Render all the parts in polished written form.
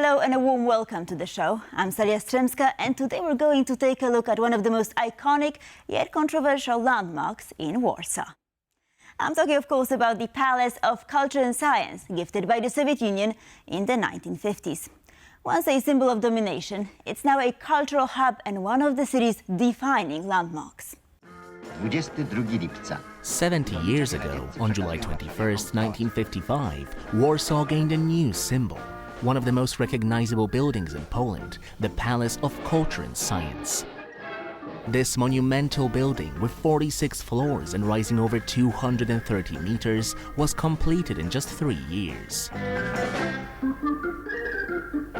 Hello and a warm welcome to the show. I'm Salia Stremska, and today we're going to take a look at one of the most iconic yet controversial landmarks in Warsaw. I'm talking, of course, about the Palace of Culture and Science, gifted by the Soviet Union in the 1950s. Once a symbol of domination, it's now a cultural hub and one of the city's defining landmarks. 22 lipca. 70 years ago, on July 21st, 1955, Warsaw gained a new symbol, one of the most recognizable buildings in Poland, the Palace of Culture and Science. This monumental building, with 46 floors and rising over 230 meters, was completed in just 3 years.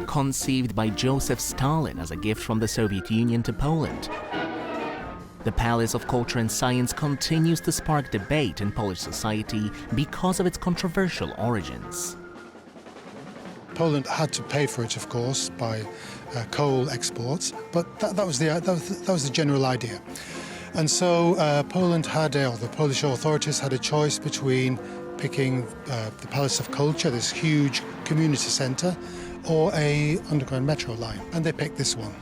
Conceived by Joseph Stalin as a gift from the Soviet Union to Poland, the Palace of Culture and Science continues to spark debate in Polish society because of its controversial origins. Poland had to pay for it, of course, by coal exports, but that was the general idea. And so Poland had, or the Polish authorities had a choice between picking the Palace of Culture, this huge community centre, or a underground metro line, and they picked this one.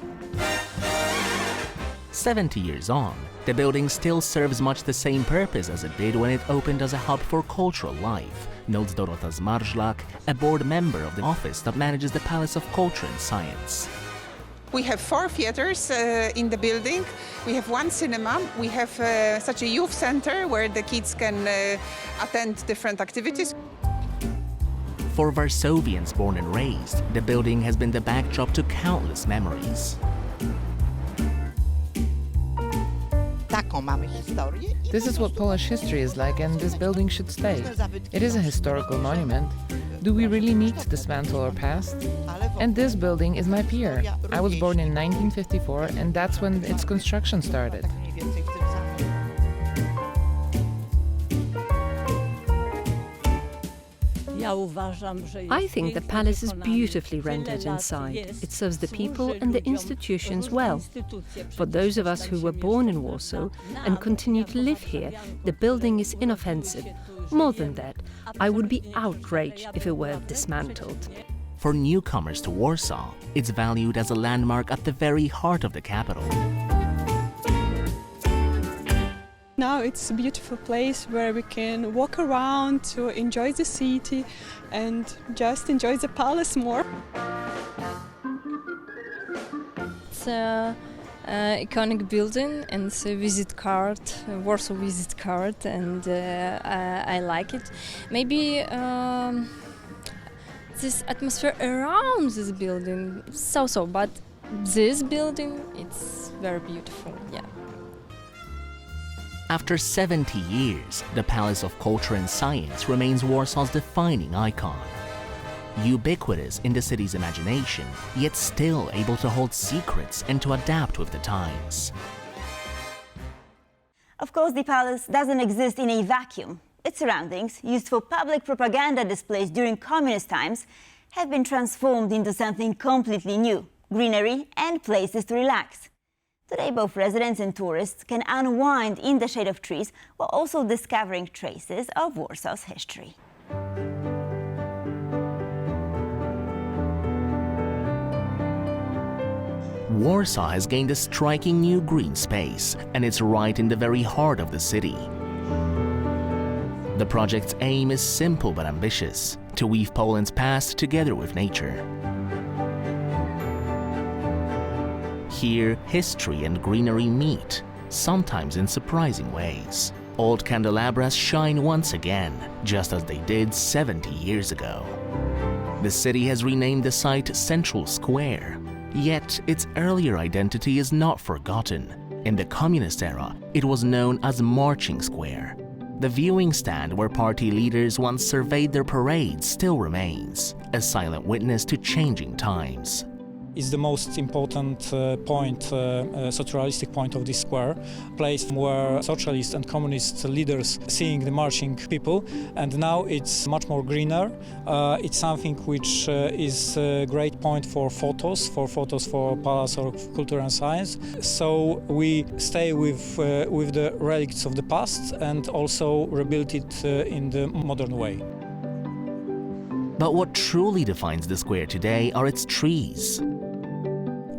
70 years on, the building still serves much the same purpose as it did when it opened as a hub for cultural life, notes Dorota Zmarzlak, a board member of the office that manages the Palace of Culture and Science. We have 4 theaters in the building. We have 1 cinema. We have such a youth center where the kids can attend different activities. For Warsawians born and raised, the building has been the backdrop to countless memories. This is what Polish history is like, and this building should stay. It is a historical monument. Do we really need to dismantle our past? And this building is my peer. I was born in 1954, and that's when its construction started. I think the palace is beautifully rendered inside. It serves the people and the institutions well. For those of us who were born in Warsaw and continue to live here, the building is inoffensive. More than that, I would be outraged if it were dismantled. For newcomers to Warsaw, it's valued as a landmark at the very heart of the capital. Now it's a beautiful place where we can walk around to enjoy the city and just enjoy the palace more. It's an iconic building and it's a visit card, a Warsaw visit card, and I like it. Maybe this atmosphere around this building, so, but this building, it's very beautiful, yeah. After 70 years, the Palace of Culture and Science remains Warsaw's defining icon. Ubiquitous in the city's imagination, yet still able to hold secrets and to adapt with the times. Of course, the palace doesn't exist in a vacuum. Its surroundings, used for public propaganda displays during communist times, have been transformed into something completely new: greenery and places to relax. Today, both residents and tourists can unwind in the shade of trees while also discovering traces of Warsaw's history. Warsaw has gained a striking new green space, and it's right in the very heart of the city. The project's aim is simple but ambitious: to weave Poland's past together with nature. Here, history and greenery meet, sometimes in surprising ways. Old candelabras shine once again, just as they did 70 years ago. The city has renamed the site Central Square, yet its earlier identity is not forgotten. In the communist era, it was known as Marching Square. The viewing stand where party leaders once surveyed their parades still remains, a silent witness to changing times. Is the most important socialistic point of this square, place where socialist and communist leaders seeing the marching people, and now it's much more greener. It's something which is a great point for photos for Palace of Culture and Science. So we stay with the relics of the past and also rebuild it in the modern way. But what truly defines the square today are its trees.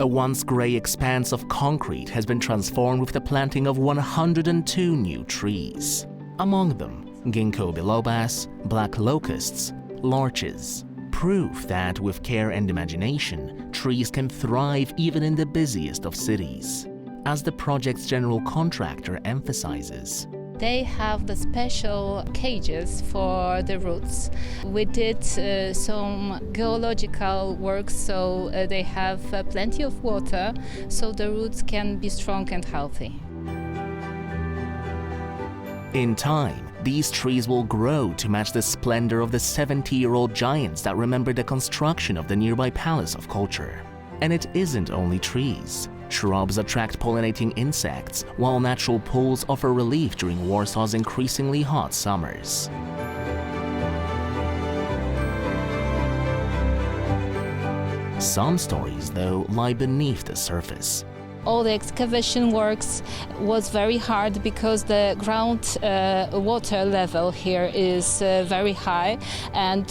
A once grey expanse of concrete has been transformed with the planting of 102 new trees. Among them, ginkgo bilobas, black locusts, larches. Proof that with care and imagination, trees can thrive even in the busiest of cities. As the project's general contractor emphasizes, they have the special cages for the roots. We did some geological work, so they have plenty of water, so the roots can be strong and healthy. In time, these trees will grow to match the splendor of the 70-year-old giants that remember the construction of the nearby Palace of Culture. And it isn't only trees. Shrubs attract pollinating insects, while natural pools offer relief during Warsaw's increasingly hot summers. Some stories, though, lie beneath the surface. All the excavation works was very hard because the ground water level here is very high, and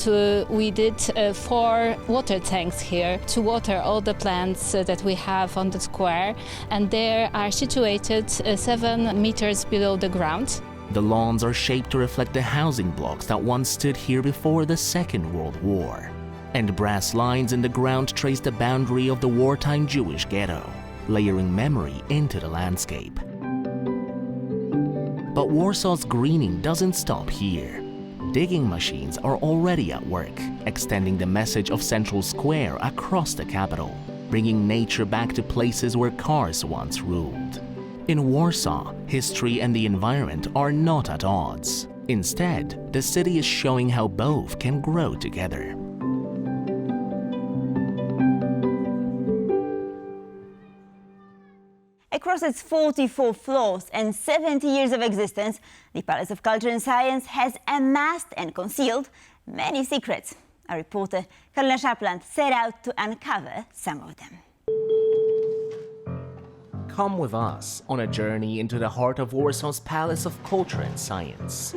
we did 4 water tanks here to water all the plants that we have on the square, and they are situated 7 meters below the ground. The lawns are shaped to reflect the housing blocks that once stood here before the Second World War, and brass lines in the ground trace the boundary of the wartime Jewish ghetto, layering memory into the landscape. But Warsaw's greening doesn't stop here. Digging machines are already at work, extending the message of Central Square across the capital, bringing nature back to places where cars once ruled. In Warsaw, history and the environment are not at odds. Instead, the city is showing how both can grow together. Across its 44 floors and 70 years of existence, the Palace of Culture and Science has amassed and concealed many secrets. Our reporter, Karolina Szapland, set out to uncover some of them. Come with us on a journey into the heart of Warsaw's Palace of Culture and Science.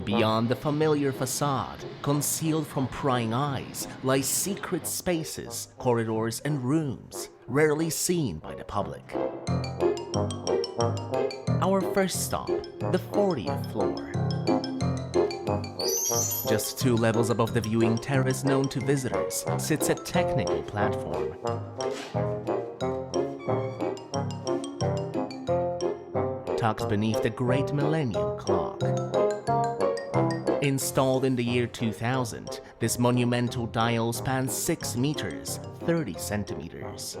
Beyond the familiar facade, concealed from prying eyes, lie secret spaces, corridors, and rooms rarely seen by the public. Our first stop, the 40th floor. Just 2 levels above the viewing terrace known to visitors sits a technical platform. Tucked beneath the Great Millennium Clock. Installed in the year 2000, this monumental dial spans 6 meters, 30 centimeters.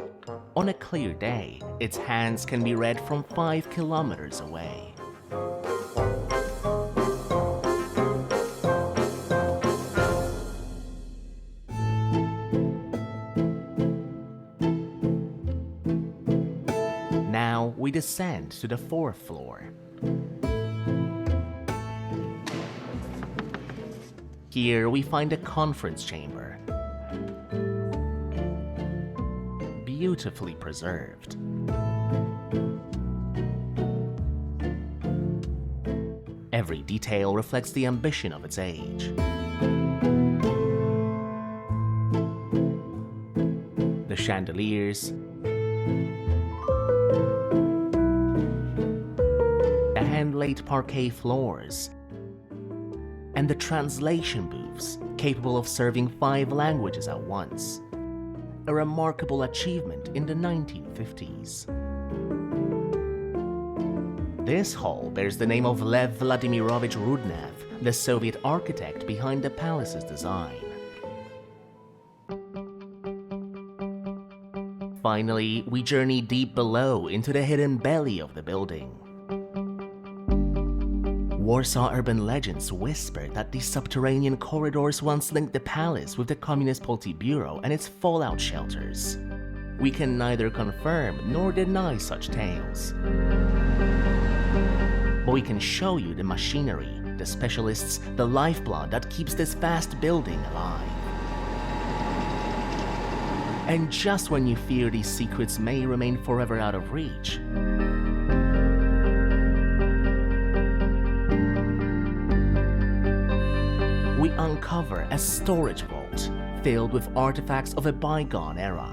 On a clear day, its hands can be read from 5 kilometers away. Now we descend to the 4th floor. Here we find a conference chamber, beautifully preserved. Every detail reflects the ambition of its age. The chandeliers, the hand-laid parquet floors, and the translation booths capable of serving 5 languages at once. A remarkable achievement in the 1950s. This hall bears the name of Lev Vladimirovich Rudnev, the Soviet architect behind the palace's design. Finally, we journey deep below into the hidden belly of the building. Warsaw urban legends whisper that these subterranean corridors once linked the palace with the Communist Politburo and its fallout shelters. We can neither confirm nor deny such tales. But we can show you the machinery, the specialists, the lifeblood that keeps this vast building alive. And just when you fear these secrets may remain forever out of reach, uncover a storage vault filled with artifacts of a bygone era.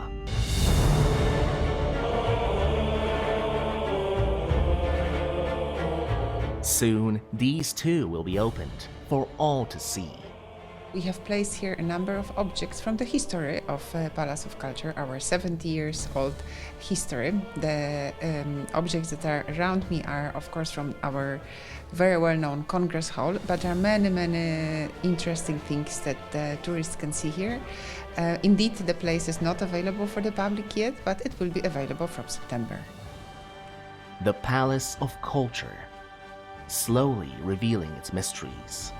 Soon, these too will be opened for all to see. We have placed here a number of objects from the history of Palace of Culture, our 70 years old history. The objects that are around me are, of course, from our very well-known Congress Hall, but there are many interesting things that the tourists can see here. Indeed, the place is not available for the public yet, but it will be available from September. The Palace of Culture, slowly revealing its mysteries.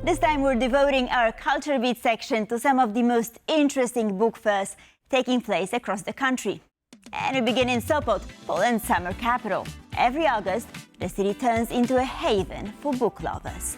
This time we're devoting our Culture Beat section to some of the most interesting book fairs taking place across the country. And we begin in Sopot, Poland's summer capital. Every August, the city turns into a haven for book lovers.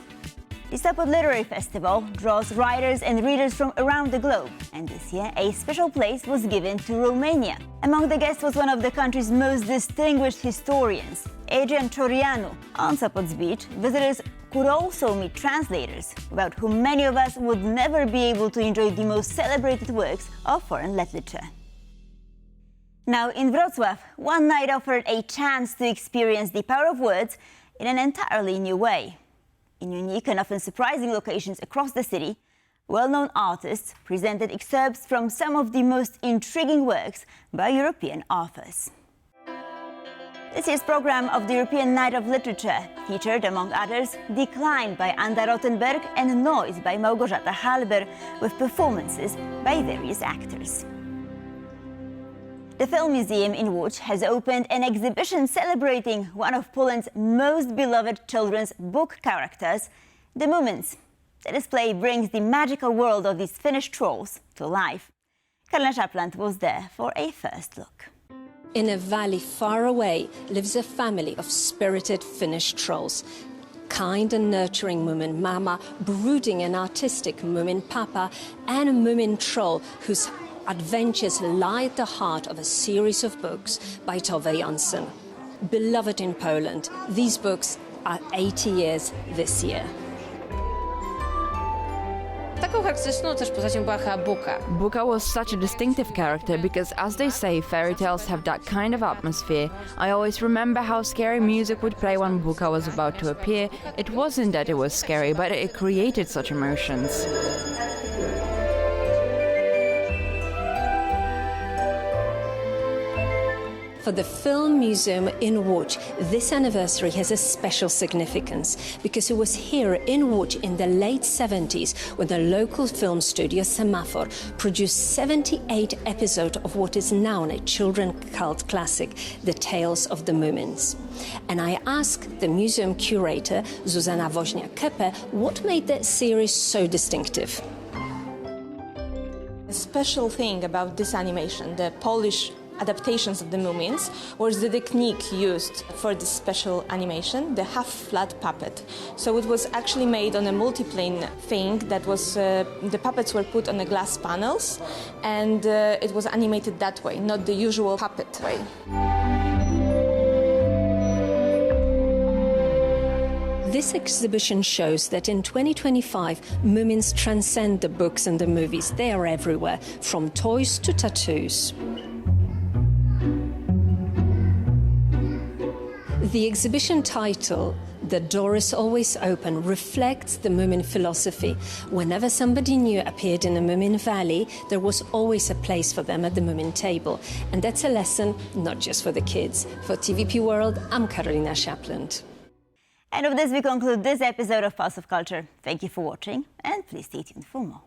The Sopot Literary Festival draws writers and readers from around the globe, and this year a special place was given to Romania. Among the guests was one of the country's most distinguished historians, Adrian Ciorianu. On Sopot's beach, visitors could also meet translators, without whom many of us would never be able to enjoy the most celebrated works of foreign literature. Now in Wrocław, one night offered a chance to experience the power of words in an entirely new way. In unique and often surprising locations across the city, well-known artists presented excerpts from some of the most intriguing works by European authors. This year's program of the European Night of Literature featured, among others, Decline by Anda Rothenberg and Noise by Małgorzata Halber, with performances by various actors. The Film Museum in Łódź has opened an exhibition celebrating one of Poland's most beloved children's book characters, the Moomins. The display brings the magical world of these Finnish trolls to life. Karolina Szapland was there for a first look. In a valley far away lives a family of spirited Finnish trolls. Kind and nurturing Moomin Mama, brooding and artistic Moomin Papa, and a Moomin troll whose adventures lie at the heart of a series of books by Tove Jansson. Beloved in Poland, these books are 80 years this year. Buka was such a distinctive character because, as they say, fairy tales have that kind of atmosphere. I always remember how scary music would play when Buka was about to appear. It wasn't that it was scary, but it created such emotions. For the Film Museum in Łódź, this anniversary has a special significance because it was here in Łódź in the late 70s when the local film studio Semafor produced 78 episodes of what is now a children's cult classic, The Tales of the Moomins. And I asked the museum curator, Zuzanna Woźniak-Kepe, what made that series so distinctive. The special thing about this animation, the Polish adaptations of the Moomins, was the technique used for this special animation, the half-flat puppet. So it was actually made on a multiplane thing that was, the puppets were put on the glass panels, and it was animated that way, not the usual puppet way. This exhibition shows that in 2025, Moomins transcend the books and the movies. They are everywhere, from toys to tattoos. The exhibition title, The Door is Always Open, reflects the Moomin philosophy. Whenever somebody new appeared in a Moomin valley, there was always a place for them at the Moomin table. And that's a lesson not just for the kids. For TVP World, I'm Karolina Szapland. And with this, we conclude this episode of Pulse of Culture. Thank you for watching, and please stay tuned for more.